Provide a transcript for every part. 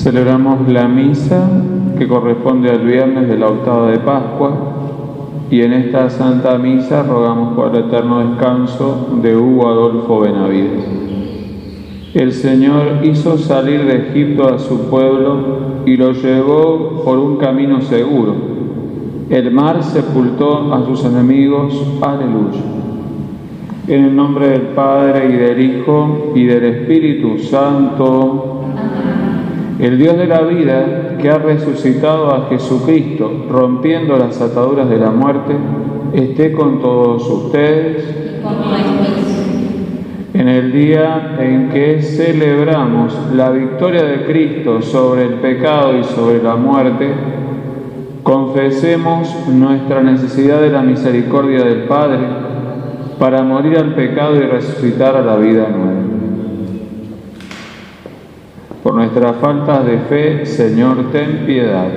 Celebramos la misa que corresponde al viernes de la octava de Pascua y en esta Santa Misa rogamos por el eterno descanso de Hugo Adolfo Benavides. El Señor hizo salir de Egipto a su pueblo y lo llevó por un camino seguro. El mar sepultó a sus enemigos. Aleluya. En el nombre del Padre y del Hijo y del Espíritu Santo. El Dios de la vida, que ha resucitado a Jesucristo, rompiendo las ataduras de la muerte, esté con todos ustedes. En el día en que celebramos la victoria de Cristo sobre el pecado y sobre la muerte, confesemos nuestra necesidad de la misericordia del Padre para morir al pecado y resucitar a la vida nueva. Por nuestras faltas de fe, Señor, ten piedad.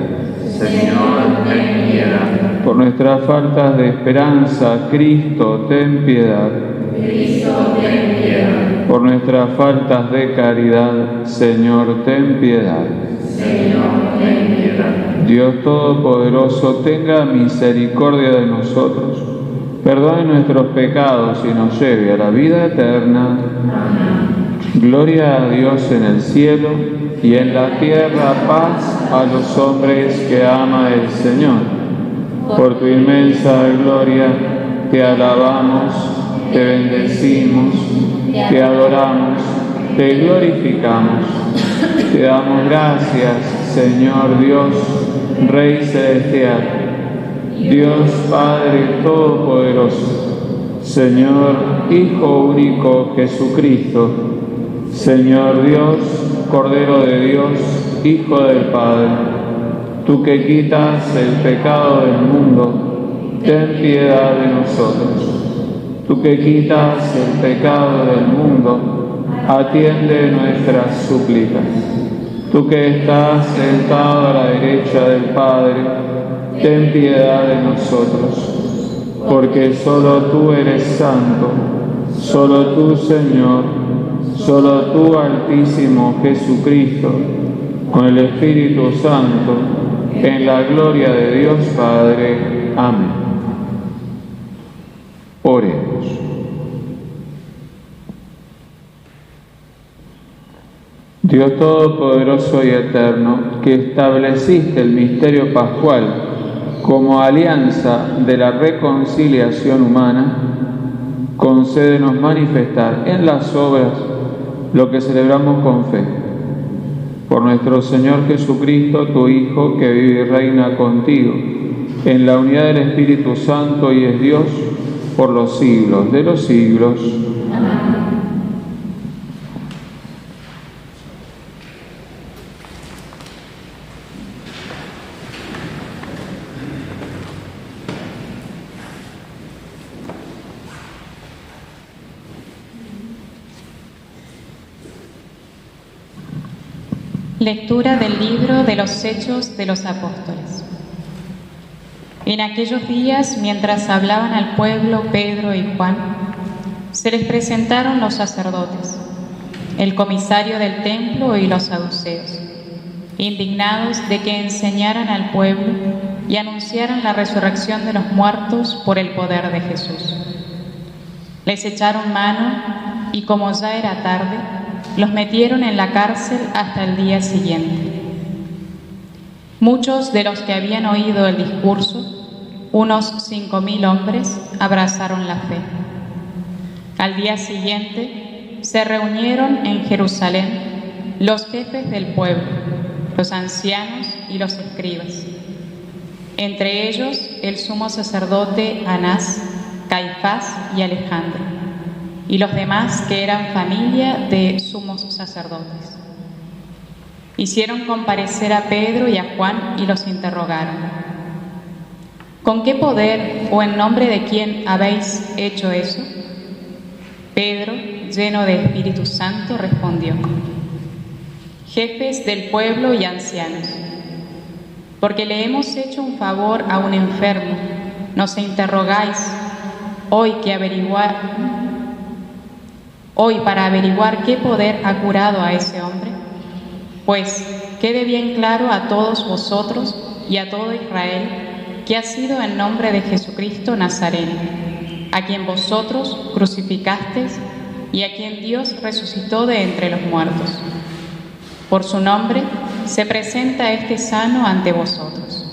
Señor, ten piedad. Por nuestras faltas de esperanza, Cristo, ten piedad. Cristo, ten piedad. Por nuestras faltas de caridad, Señor, ten piedad. Señor, ten piedad. Dios Todopoderoso, tenga misericordia de nosotros, perdone nuestros pecados y nos lleve a la vida eterna. Amén. Gloria a Dios en el cielo y en la tierra paz a los hombres que ama el Señor. Por tu inmensa gloria te alabamos, te bendecimos, te adoramos, te glorificamos. Te damos gracias, Señor Dios, Rey celestial, Dios Padre Todopoderoso, Señor Hijo único Jesucristo, Señor Dios, Cordero de Dios, Hijo del Padre, tú que quitas el pecado del mundo, ten piedad de nosotros. Tú que quitas el pecado del mundo, atiende nuestras súplicas. Tú que estás sentado a la derecha del Padre, ten piedad de nosotros, porque solo tú eres santo, solo tú, Señor, solo tú, Altísimo Jesucristo, con el Espíritu Santo, en la gloria de Dios Padre. Amén. Oremos. Dios Todopoderoso y Eterno, que estableciste el misterio pascual como alianza de la reconciliación humana, concédenos manifestar en las obras lo que celebramos con fe. Por nuestro Señor Jesucristo, tu Hijo, que vive y reina contigo, en la unidad del Espíritu Santo y es Dios por los siglos de los siglos. Amén. Lectura del libro de los Hechos de los Apóstoles. En aquellos días, mientras hablaban al pueblo Pedro y Juan, se les presentaron los sacerdotes, el comisario del templo y los saduceos. indignados de que enseñaran al pueblo y anunciaran la resurrección de los muertos por el poder de Jesús. Les echaron mano y, como ya era tarde, los metieron en la cárcel hasta el día siguiente. Muchos de los que habían oído el discurso, unos 5.000 hombres, abrazaron la fe. Al día siguiente se reunieron en Jerusalén los jefes del pueblo, los ancianos y los escribas. Entre ellos el sumo sacerdote Anás, Caifás y Alejandro, y los demás que eran familia de sumos sacerdotes. Hicieron comparecer a Pedro y a Juan y los interrogaron: ¿con qué poder o en nombre de quién habéis hecho eso? Pedro, lleno de Espíritu Santo, respondió: jefes del pueblo y ancianos, porque le hemos hecho un favor a un enfermo, nos interrogáis hoy para averiguar qué poder ha curado a ese hombre. Pues quede bien claro a todos vosotros y a todo Israel que ha sido en nombre de Jesucristo Nazareno, a quien vosotros crucificasteis y a quien Dios resucitó de entre los muertos. Por su nombre se presenta este sano ante vosotros.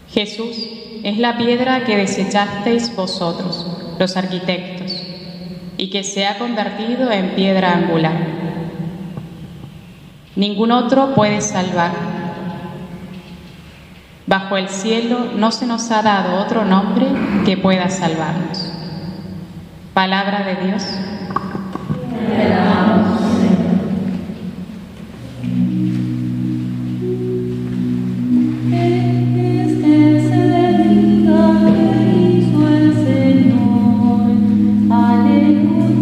Jesús es la piedra que desechasteis vosotros, los arquitectos, y que se ha convertido en piedra angular. Ningún otro puede salvar. Bajo el cielo no se nos ha dado otro nombre que pueda salvarnos. Palabra de Dios. Aleluya.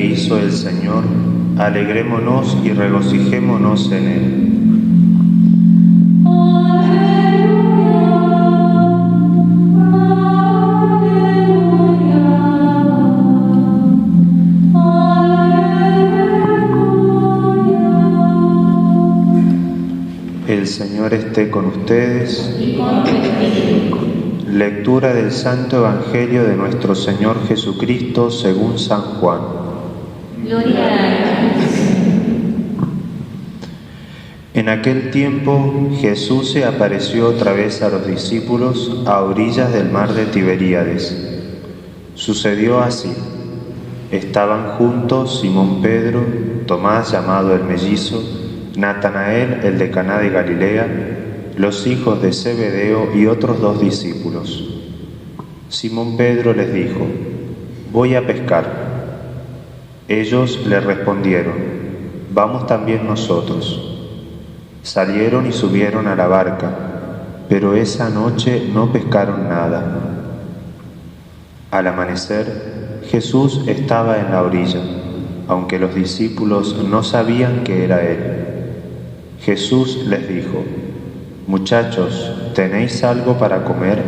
hizo el Señor, alegrémonos y regocijémonos en él. El Señor esté con ustedes. Lectura del Santo Evangelio de nuestro Señor Jesucristo según San Juan. Gloria a ti. En aquel tiempo Jesús se apareció otra vez a los discípulos a orillas del mar de Tiberíades. Sucedió así. Estaban juntos Simón Pedro, Tomás llamado el Mellizo, Natanael el de Caná de Galilea, los hijos de Zebedeo y otros 2 discípulos. Simón Pedro les dijo: «Voy a pescar». Ellos le respondieron: «Vamos también nosotros». Salieron y subieron a la barca, pero esa noche no pescaron nada. Al amanecer, Jesús estaba en la orilla, aunque los discípulos no sabían que era Él. Jesús les dijo: «Muchachos, ¿tenéis algo para comer?».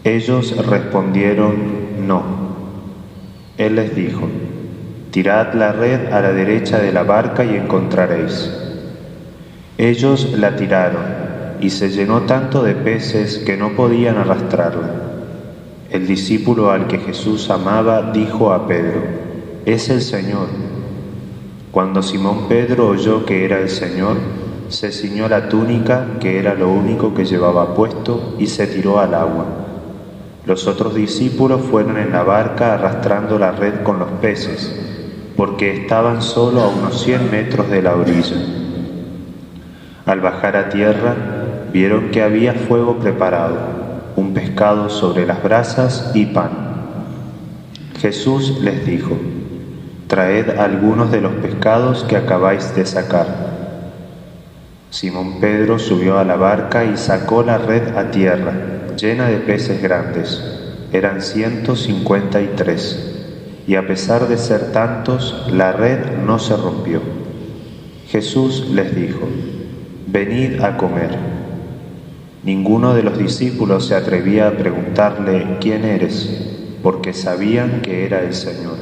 Ellos respondieron: «No». Él les dijo: «Tirad la red a la derecha de la barca y encontraréis». Ellos la tiraron, y se llenó tanto de peces que no podían arrastrarla. El discípulo al que Jesús amaba dijo a Pedro: «Es el Señor». Cuando Simón Pedro oyó que era el Señor, se ciñó la túnica, que era lo único que llevaba puesto, y se tiró al agua. Los otros discípulos fueron en la barca arrastrando la red con los peces, porque estaban solo a unos 100 metros de la orilla. Al bajar a tierra, vieron que había fuego preparado, un pescado sobre las brasas y pan. Jesús les dijo: «Traed algunos de los pescados que acabáis de sacar». Simón Pedro subió a la barca y sacó la red a tierra, llena de peces grandes. Eran 153, y a pesar de ser tantos, la red no se rompió. Jesús les dijo: «Venid a comer». Ninguno de los discípulos se atrevía a preguntarle: «¿Quién eres?», porque sabían que era el Señor.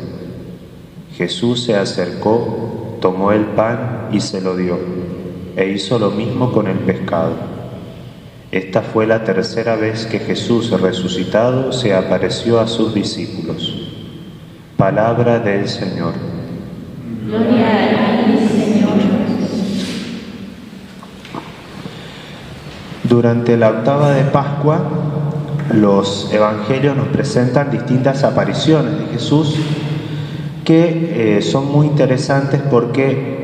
Jesús se acercó, tomó el pan y se lo dio, e hizo lo mismo con el pescado. Esta fue la tercera vez que Jesús resucitado se apareció a sus discípulos. Palabra del Señor. Gloria a ti, Señor. Durante la octava de Pascua, los evangelios nos presentan distintas apariciones de Jesús que son muy interesantes porque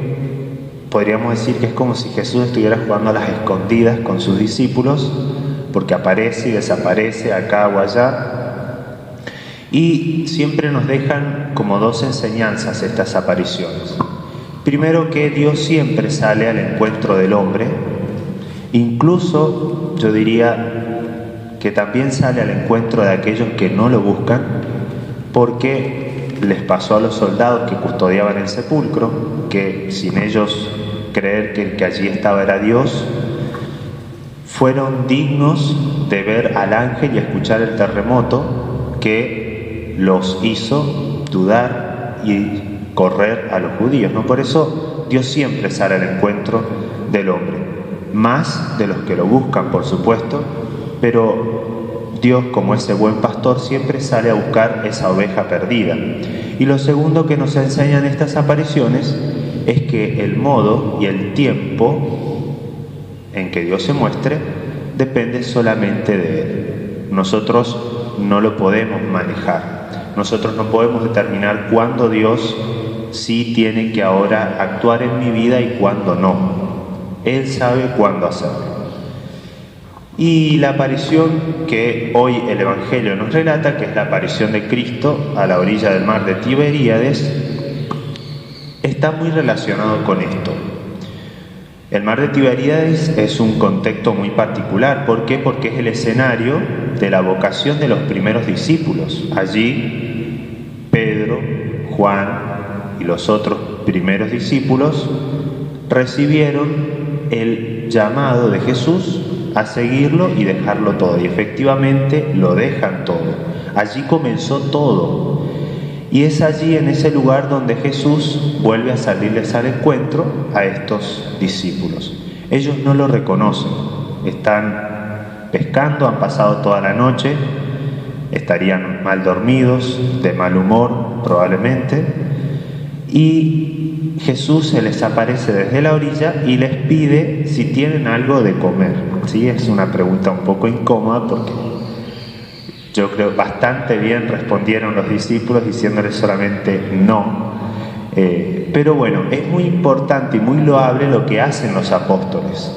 podríamos decir que es como si Jesús estuviera jugando a las escondidas con sus discípulos, porque aparece y desaparece acá o allá, y siempre nos dejan como 2 enseñanzas estas apariciones. Primero, que Dios siempre sale al encuentro del hombre, incluso yo diría que también sale al encuentro de aquellos que no lo buscan, porque les pasó a los soldados que custodiaban el sepulcro, que sin ellos creer que el que allí estaba era Dios, fueron dignos de ver al ángel y escuchar el terremoto que los hizo dudar y correr a los judíos, ¿no? Por eso Dios siempre sale al encuentro del hombre, más de los que lo buscan, por supuesto, pero Dios, como ese buen pastor, siempre sale a buscar esa oveja perdida. Y lo segundo que nos enseñan estas apariciones es que el modo y el tiempo en que Dios se muestre depende solamente de Él. Nosotros no lo podemos manejar. Nosotros no podemos determinar cuándo Dios sí tiene que ahora actuar en mi vida y cuándo no. Él sabe cuándo hacerlo. Y la aparición que hoy el Evangelio nos relata, que es la aparición de Cristo a la orilla del mar de Tiberíades, está muy relacionado con esto. El mar de Tiberíades es un contexto muy particular. ¿Por qué? Porque es el escenario de la vocación de los primeros discípulos. Allí Pedro, Juan, los otros primeros discípulos recibieron el llamado de Jesús a seguirlo y dejarlo todo. Y efectivamente lo dejan todo. Allí comenzó todo. Y es allí, en ese lugar, donde Jesús vuelve a salirles al encuentro a estos discípulos. Ellos no lo reconocen. Están pescando, han pasado toda la noche, estarían mal dormidos, de mal humor probablemente, y Jesús se les aparece desde la orilla y les pide si tienen algo de comer. ¿Sí? Es una pregunta un poco incómoda porque yo creo bastante bien respondieron los discípulos diciéndoles solamente no. Pero bueno, es muy importante y muy loable lo que hacen los apóstoles,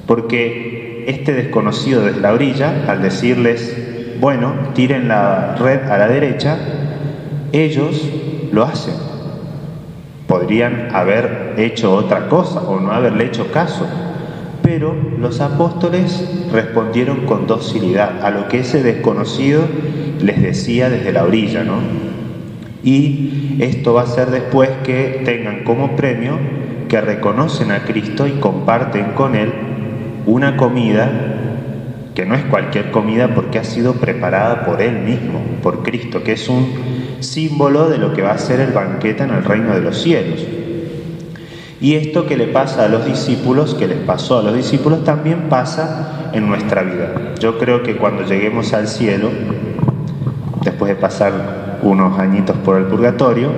porque este desconocido desde la orilla, al decirles, bueno, tiren la red a la derecha, ellos lo hacen. Podrían haber hecho otra cosa o no haberle hecho caso, pero los apóstoles respondieron con docilidad a lo que ese desconocido les decía desde la orilla, ¿no? Y esto va a ser después que tengan como premio que reconocen a Cristo y comparten con Él una comida que no es cualquier comida porque ha sido preparada por Él mismo, por Cristo, que es un símbolo de lo que va a ser el banquete en el reino de los cielos. Y esto que le pasa a los discípulos, que les pasó a los discípulos, también pasa en nuestra vida. Yo creo que cuando lleguemos al cielo, después de pasar unos añitos por el purgatorio,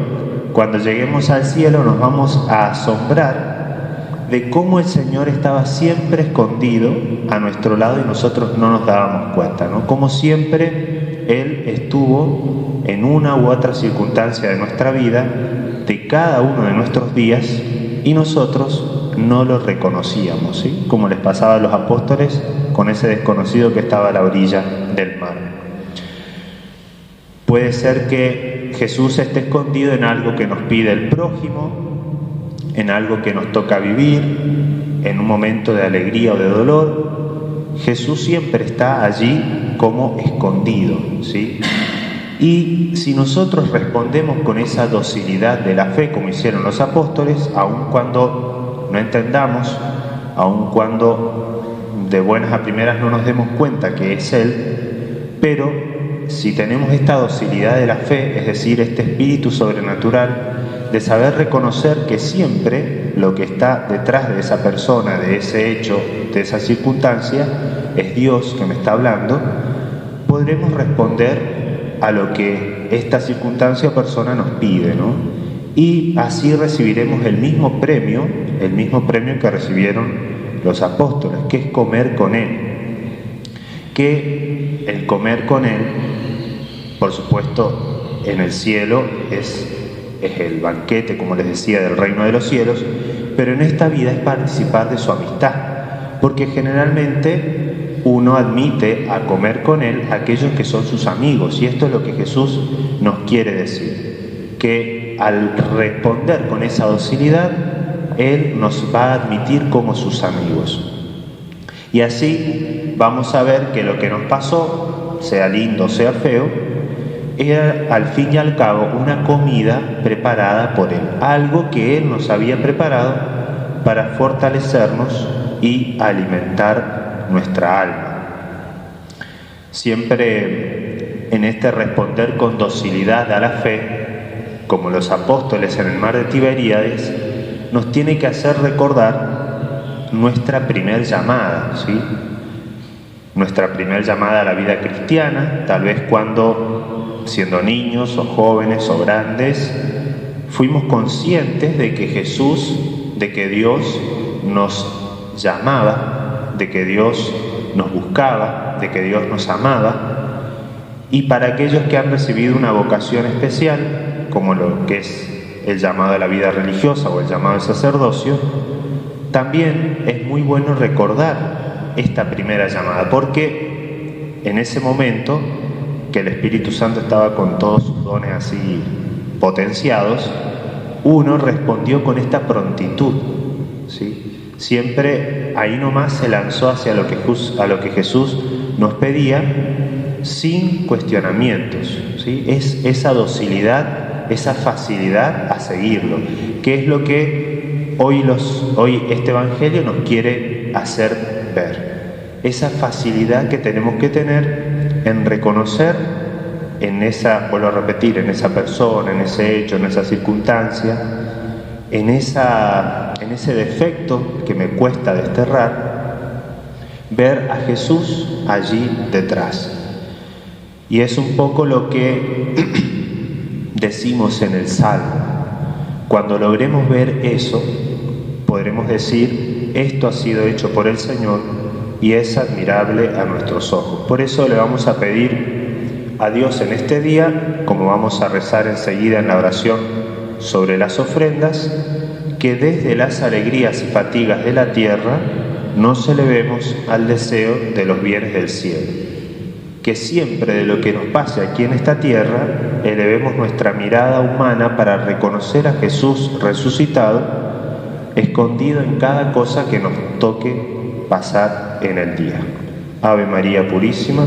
cuando lleguemos al cielo nos vamos a asombrar de cómo el Señor estaba siempre escondido a nuestro lado y nosotros no nos dábamos cuenta, ¿no? Como siempre Él estuvo en una u otra circunstancia de nuestra vida, de cada uno de nuestros días, y nosotros no lo reconocíamos, ¿sí? Como les pasaba a los apóstoles con ese desconocido que estaba a la orilla del mar. Puede ser que Jesús esté escondido en algo que nos pide el prójimo, en algo que nos toca vivir, en un momento de alegría o de dolor. Jesús siempre está allí como escondido, ¿sí? Y si nosotros respondemos con esa docilidad de la fe, como hicieron los apóstoles, aun cuando no entendamos, aun cuando de buenas a primeras no nos demos cuenta que es Él, pero si tenemos esta docilidad de la fe, es decir, este espíritu sobrenatural, de saber reconocer que siempre lo que está detrás de esa persona, de ese hecho, de esa circunstancia, es Dios que me está hablando, podremos responder a lo que esta circunstancia o persona nos pide, ¿no? Y así recibiremos el mismo premio que recibieron los apóstoles, que es comer con Él. Que el comer con Él, por supuesto, en el cielo es el banquete, como les decía, del reino de los cielos, pero en esta vida es participar de su amistad, porque generalmente uno admite a comer con Él a aquellos que son sus amigos, y esto es lo que Jesús nos quiere decir, que al responder con esa docilidad, Él nos va a admitir como sus amigos. Y así vamos a ver que lo que nos pasó, sea lindo o sea feo, era al fin y al cabo una comida preparada por Él, algo que Él nos había preparado para fortalecernos y alimentar nuestra alma. Siempre en este responder con docilidad a la fe, como los apóstoles en el mar de Tiberíades, nos tiene que hacer recordar nuestra primer llamada, ¿sí? Nuestra primer llamada a la vida cristiana, tal vez cuando, siendo niños o jóvenes o grandes, fuimos conscientes de que Jesús, de que Dios nos llamaba, de que Dios nos buscaba, de que Dios nos amaba. Y para aquellos que han recibido una vocación especial, como lo que es el llamado a la vida religiosa o el llamado al sacerdocio, también es muy bueno recordar esta primera llamada, porque en ese momento que el Espíritu Santo estaba con todos sus dones así potenciados, uno respondió con esta prontitud, ¿sí? Siempre ahí nomás se lanzó hacia lo que Jesús nos pedía sin cuestionamientos, ¿sí? Es esa docilidad esa facilidad a seguirlo, que es lo que hoy este Evangelio nos quiere hacer ver. Esa facilidad que tenemos que tener en reconocer en esa, vuelvo a repetir, en esa persona, en ese hecho, en esa circunstancia, en ese defecto que me cuesta desterrar, ver a Jesús allí detrás. Y es un poco lo que decimos en el Salmo. Cuando logremos ver eso, podremos decir, esto ha sido hecho por el Señor y es admirable a nuestros ojos. Por eso le vamos a pedir a Dios en este día, como vamos a rezar enseguida en la oración sobre las ofrendas, que desde las alegrías y fatigas de la tierra nos elevemos al deseo de los bienes del cielo. Que siempre de lo que nos pase aquí en esta tierra, elevemos nuestra mirada humana para reconocer a Jesús resucitado, escondido en cada cosa que nos toque pasar en el día. Ave María Purísima.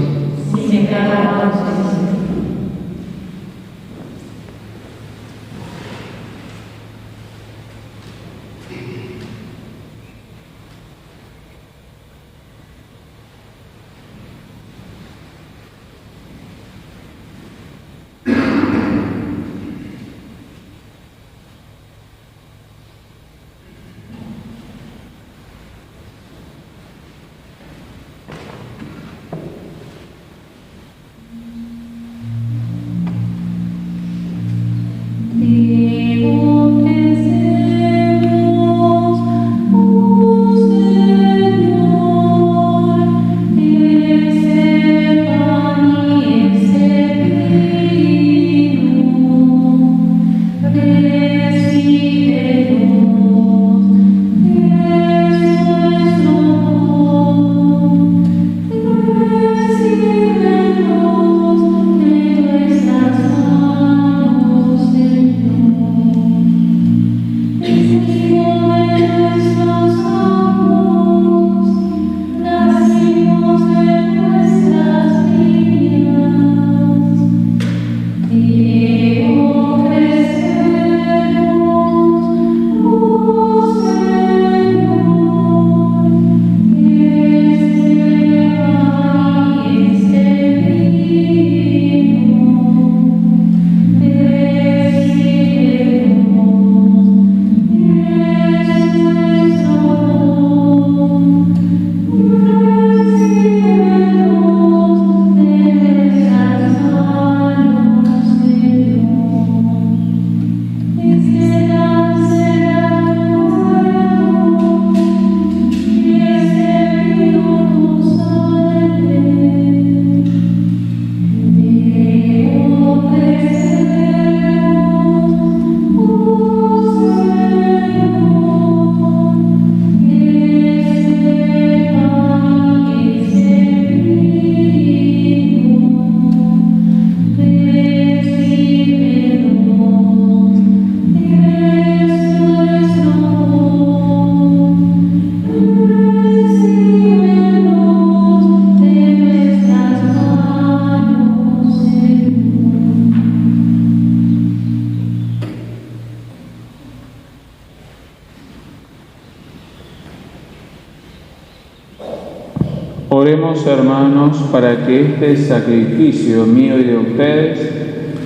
Oremos, hermanos, para que este sacrificio mío y de ustedes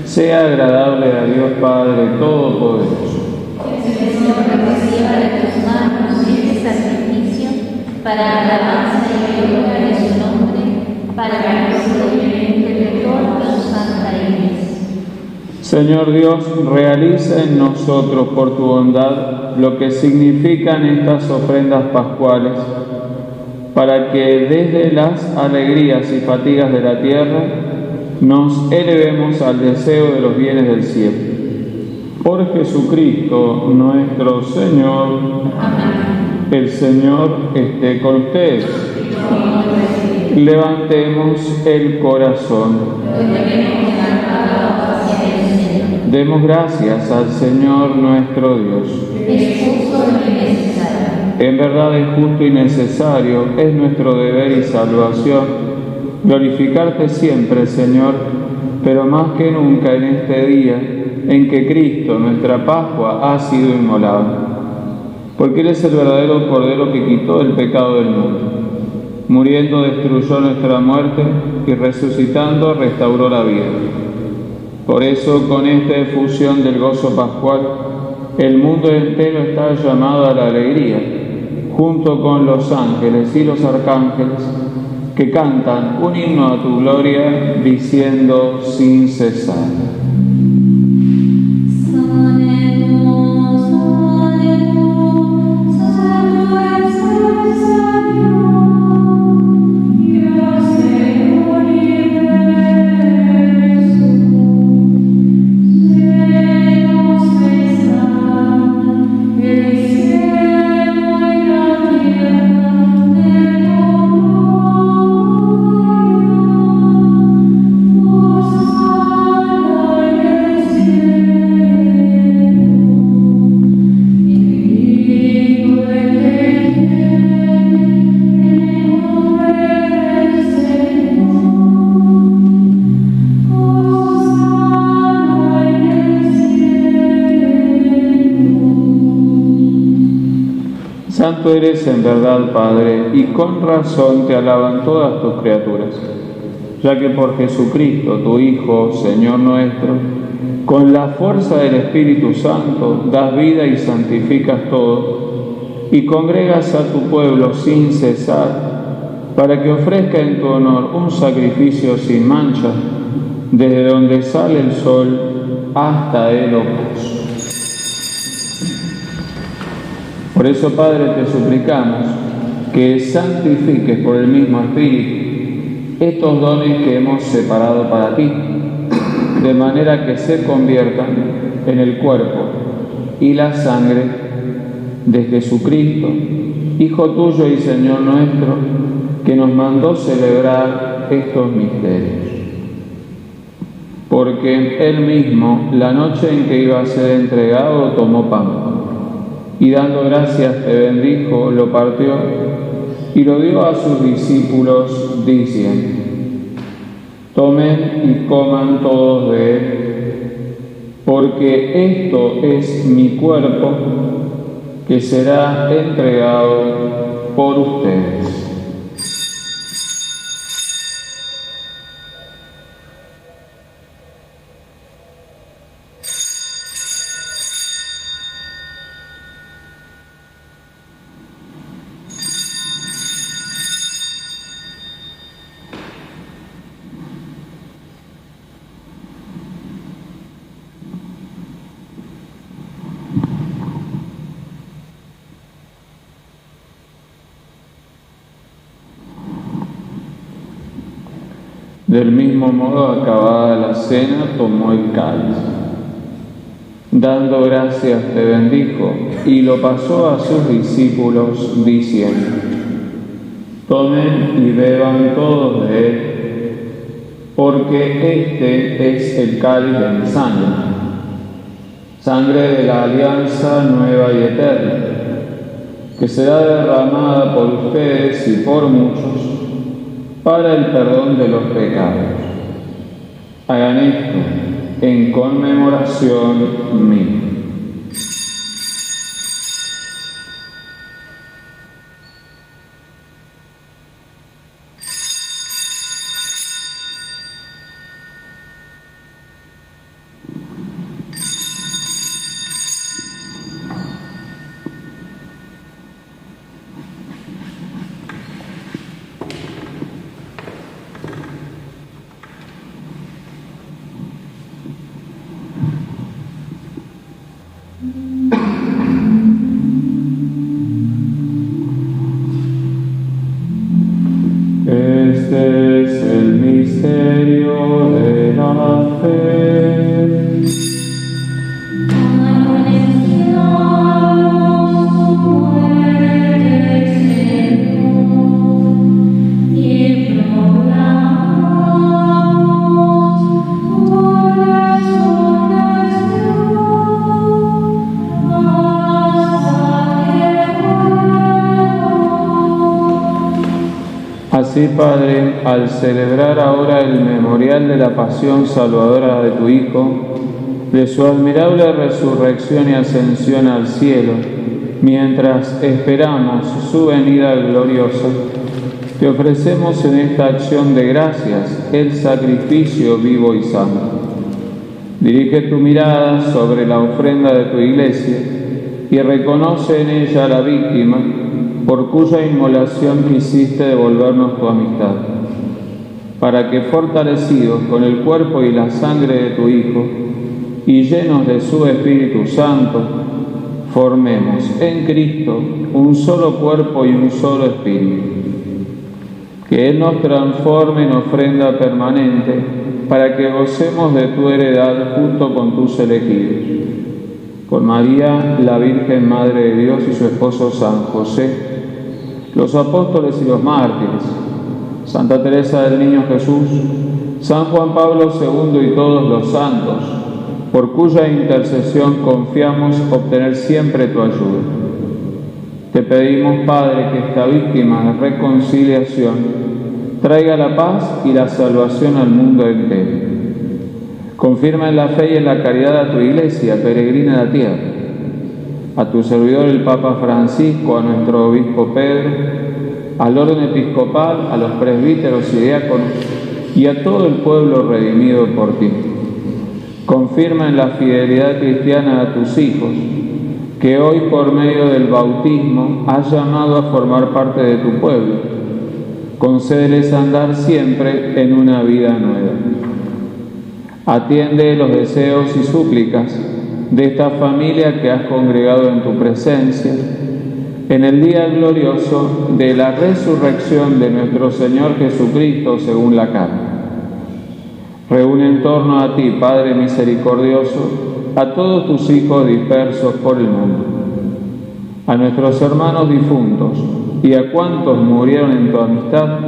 sea agradable a Dios Padre Todopoderoso. Que el Señor reciba de tus manos este sacrificio para alabanza y gloria de su nombre, para que posiblemente de toda su santa Iglesia. Señor Dios, realiza en nosotros por tu bondad lo que significan estas ofrendas pascuales, para que desde las alegrías y fatigas de la tierra nos elevemos al deseo de los bienes del cielo. Por Jesucristo nuestro Señor. Amén. El Señor esté con ustedes. Levantemos el corazón. Demos gracias al Señor nuestro Dios. Es justo y necesario. En verdad es justo y necesario, es nuestro deber y salvación, glorificarte siempre, Señor, pero más que nunca en este día, en que Cristo, nuestra Pascua, ha sido inmolado. Porque Él es el verdadero Cordero que quitó el pecado del mundo. Muriendo destruyó nuestra muerte y resucitando restauró la vida. Por eso, con esta efusión del gozo pascual, el mundo entero está llamado a la alegría, junto con los ángeles y los arcángeles, que cantan un himno a tu gloria, diciendo sin cesar. Santo eres en verdad, Padre, y con razón te alaban todas tus criaturas, ya que por Jesucristo, tu Hijo, Señor nuestro, con la fuerza del Espíritu Santo, das vida y santificas todo, y congregas a tu pueblo sin cesar, para que ofrezca en tu honor un sacrificio sin mancha, desde donde sale el sol hasta el ocaso. Por eso, Padre, te suplicamos que santifiques por el mismo Espíritu estos dones que hemos separado para ti, de manera que se conviertan en el cuerpo y la sangre de Jesucristo, Hijo tuyo y Señor nuestro, que nos mandó celebrar estos misterios. Porque Él mismo, la noche en que iba a ser entregado, tomó pan, y dando gracias te bendijo, lo partió y lo dio a sus discípulos, diciendo: tomen y coman todos de él, porque esto es mi cuerpo, que será entregado por ustedes. Del mismo modo, acabada la cena, tomó el cáliz. Dando gracias te bendijo y lo pasó a sus discípulos, diciendo: tomen y beban todos de él, porque este es el cáliz de mi sangre, sangre de la alianza nueva y eterna, que será derramada por ustedes y por muchos para el perdón de los pecados. Hagan esto en conmemoración mía. Este es el misterio de la fe. Anunciamos tu muerte, Señor, y proclamamos tu resurrección hasta que vuelvas. Así, Padre, al celebrar ahora el memorial de la pasión salvadora de tu Hijo, de su admirable resurrección y ascensión al cielo, mientras esperamos su venida gloriosa, te ofrecemos en esta acción de gracias el sacrificio vivo y santo. Dirige tu mirada sobre la ofrenda de tu Iglesia y reconoce en ella a la víctima por cuya inmolación quisiste devolvernos tu amistad, para que, fortalecidos con el cuerpo y la sangre de tu Hijo y llenos de su Espíritu Santo, formemos en Cristo un solo cuerpo y un solo espíritu. Que Él nos transforme en ofrenda permanente para que gocemos de tu heredad junto con tus elegidos. Con María, la Virgen Madre de Dios, y su esposo San José, los apóstoles y los mártires, Santa Teresa del Niño Jesús, San Juan Pablo II y todos los santos, por cuya intercesión confiamos obtener siempre tu ayuda. Te pedimos, Padre, que esta víctima de reconciliación traiga la paz y la salvación al mundo entero. Confirma en la fe y en la caridad a tu Iglesia, peregrina en la tierra, a tu servidor el Papa Francisco, a nuestro obispo Pedro, al orden episcopal, a los presbíteros y diáconos y a todo el pueblo redimido por ti. Confirma en la fidelidad cristiana a tus hijos, que hoy por medio del bautismo has llamado a formar parte de tu pueblo. Concédeles andar siempre en una vida nueva. Atiende los deseos y súplicas de esta familia que has congregado en tu presencia en el día glorioso de la resurrección de nuestro Señor Jesucristo según la carne. Reúne en torno a ti, Padre misericordioso, a todos tus hijos dispersos por el mundo, a nuestros hermanos difuntos y a cuantos murieron en tu amistad,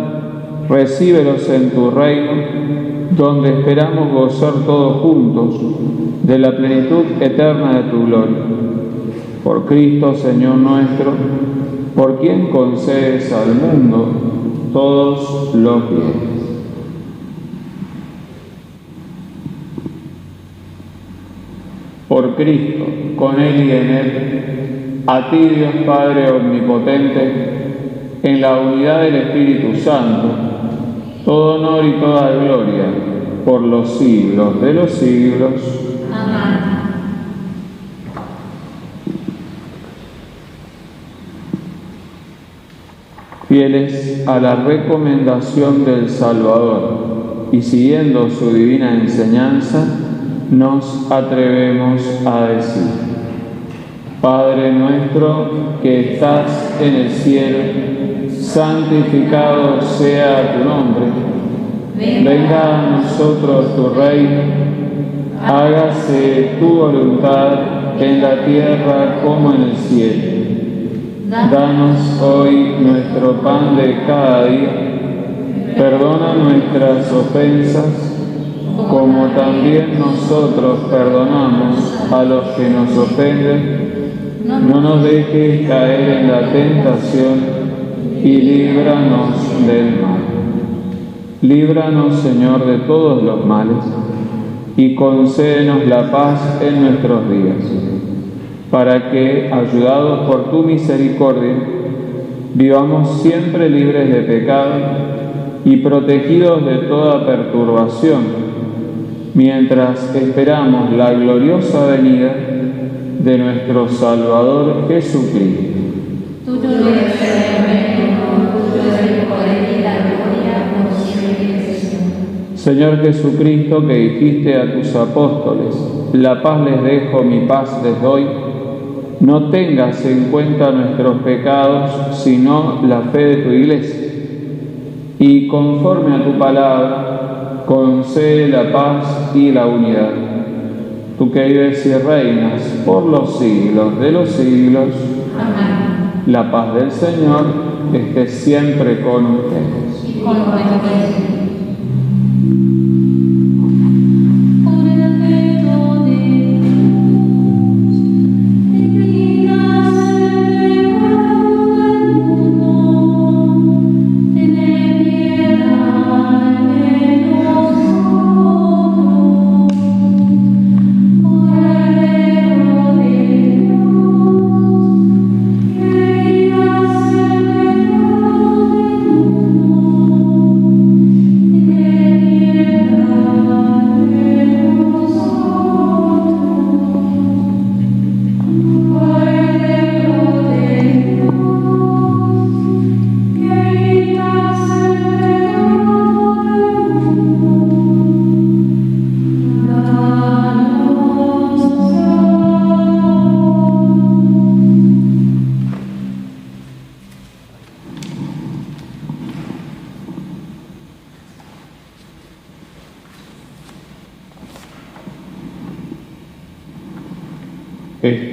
recíbelos en tu reino, donde esperamos gozar todos juntos de la plenitud eterna de tu gloria. Por Cristo, Señor nuestro, por quien concedes al mundo todos los bienes. Por Cristo, con Él y en Él, a ti, Dios Padre omnipotente, en la unidad del Espíritu Santo, todo honor y toda gloria por los siglos de los siglos. Amén. Fieles a la recomendación del Salvador y siguiendo su divina enseñanza, nos atrevemos a decir: Padre nuestro que estás en el cielo, santificado sea tu nombre. Venga a nosotros tu reino, hágase tu voluntad en la tierra como en el cielo. Danos hoy nuestro pan de cada día. Perdona nuestras ofensas, como también nosotros perdonamos a los que nos ofenden. No nos dejes caer en la tentación y líbranos del mal. Líbranos, Señor, de todos los males y concédenos la paz en nuestros días, para que, ayudados por tu misericordia, vivamos siempre libres de pecado y protegidos de toda perturbación, mientras esperamos la gloriosa venida de nuestro Salvador Jesucristo. Tuyo es el reino, tuyo es el poder y la gloria por siempre, Señor. Señor Jesucristo, que dijiste a tus apóstoles: la paz les dejo, mi paz les doy, no tengas en cuenta nuestros pecados, sino la fe de tu Iglesia. Y conforme a tu palabra, concede la paz y la unidad. Tú que vives y reinas por los siglos de los siglos. Amén. La paz del Señor esté siempre con ustedes. Y con tu espíritu. Oh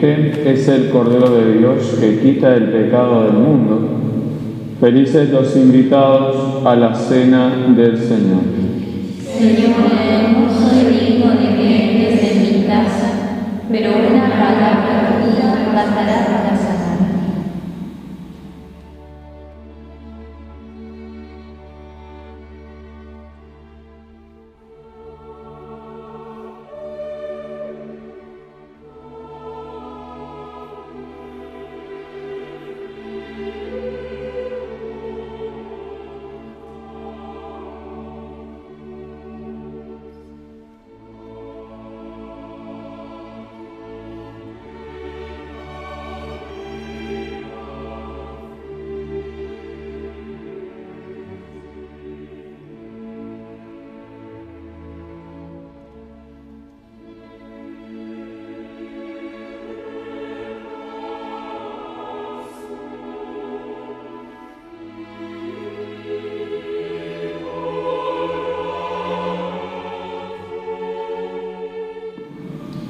Este es el Cordero de Dios que quita el pecado del mundo. Felices los invitados a la cena del Señor. Señor, no soy digno de que entres en mi casa, pero una palabra tuya bastará para sanarme.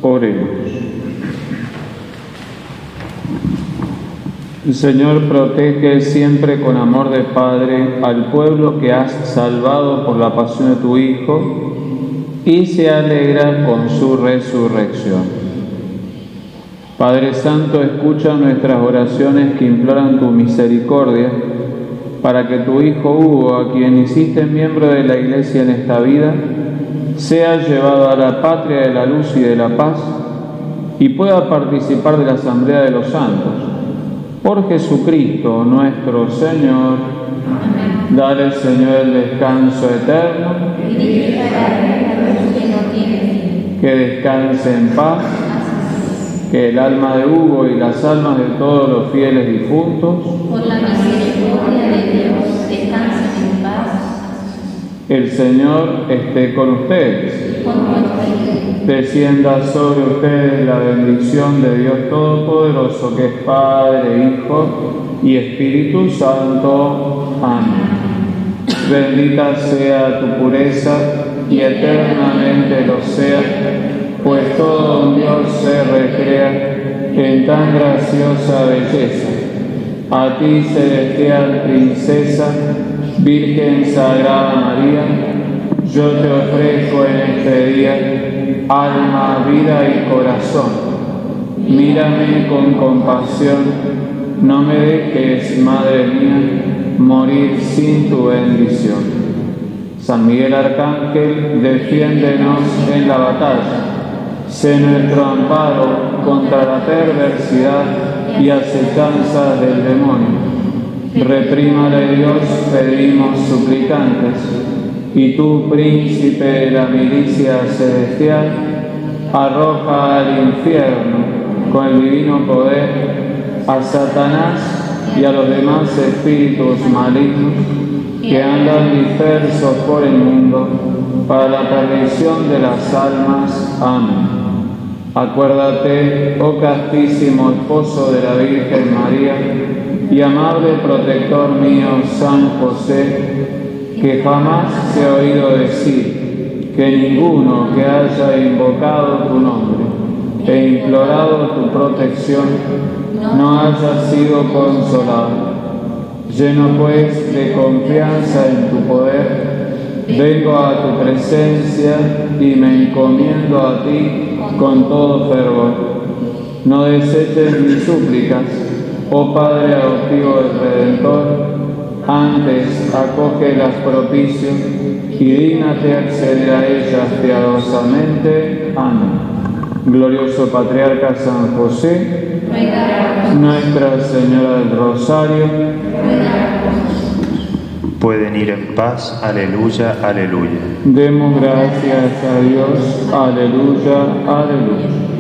Oremos. Señor, protege siempre con amor de Padre al pueblo que has salvado por la pasión de tu Hijo y se alegra con su resurrección. Padre Santo, escucha nuestras oraciones que imploran tu misericordia para que tu Hijo Hugo, a quien hiciste miembro de la Iglesia en esta vida, sea llevado a la patria de la luz y de la paz y pueda participar de la asamblea de los santos. Por Jesucristo nuestro Señor. Amén. Dale, Señor, el descanso eterno. Que descanse en paz. Que el alma de Hugo y las almas de todos los fieles difuntos, por la misericordia de Dios, descansen en paz. El Señor esté con ustedes. Descienda sobre ustedes la bendición de Dios Todopoderoso, que es Padre, Hijo y Espíritu Santo. Amén. Bendita sea tu pureza y eternamente lo sea, pues todo Dios se recrea en tan graciosa belleza. A ti, celestial princesa, Virgen Sagrada María, yo te ofrezco en este día alma, vida y corazón. Mírame con compasión, no me dejes, Madre mía, morir sin tu bendición. San Miguel Arcángel, defiéndenos en la batalla. Sé nuestro amparo contra la perversidad y acechanza del demonio. Reprímale Dios, pedimos suplicantes, y tú, príncipe de la milicia celestial, arroja al infierno con el divino poder a Satanás y a los demás espíritus malignos que andan dispersos por el mundo para la perdición de las almas. Amén. Acuérdate, oh castísimo esposo de la Virgen María y amable protector mío, San José, que jamás se ha oído decir que ninguno que haya invocado tu nombre e implorado tu protección no haya sido consolado. Lleno pues de confianza en tu poder, vengo a tu presencia y me encomiendo a ti con todo fervor. No deseches mis súplicas, oh Padre adoptivo del Redentor, antes acógelas propicio y dígnate acceder a ellas piadosamente. Amén. Glorioso Patriarca San José, Nuestra Señora del Rosario, pueden ir en paz. Aleluya, aleluya. Demos gracias a Dios. Aleluya, aleluya.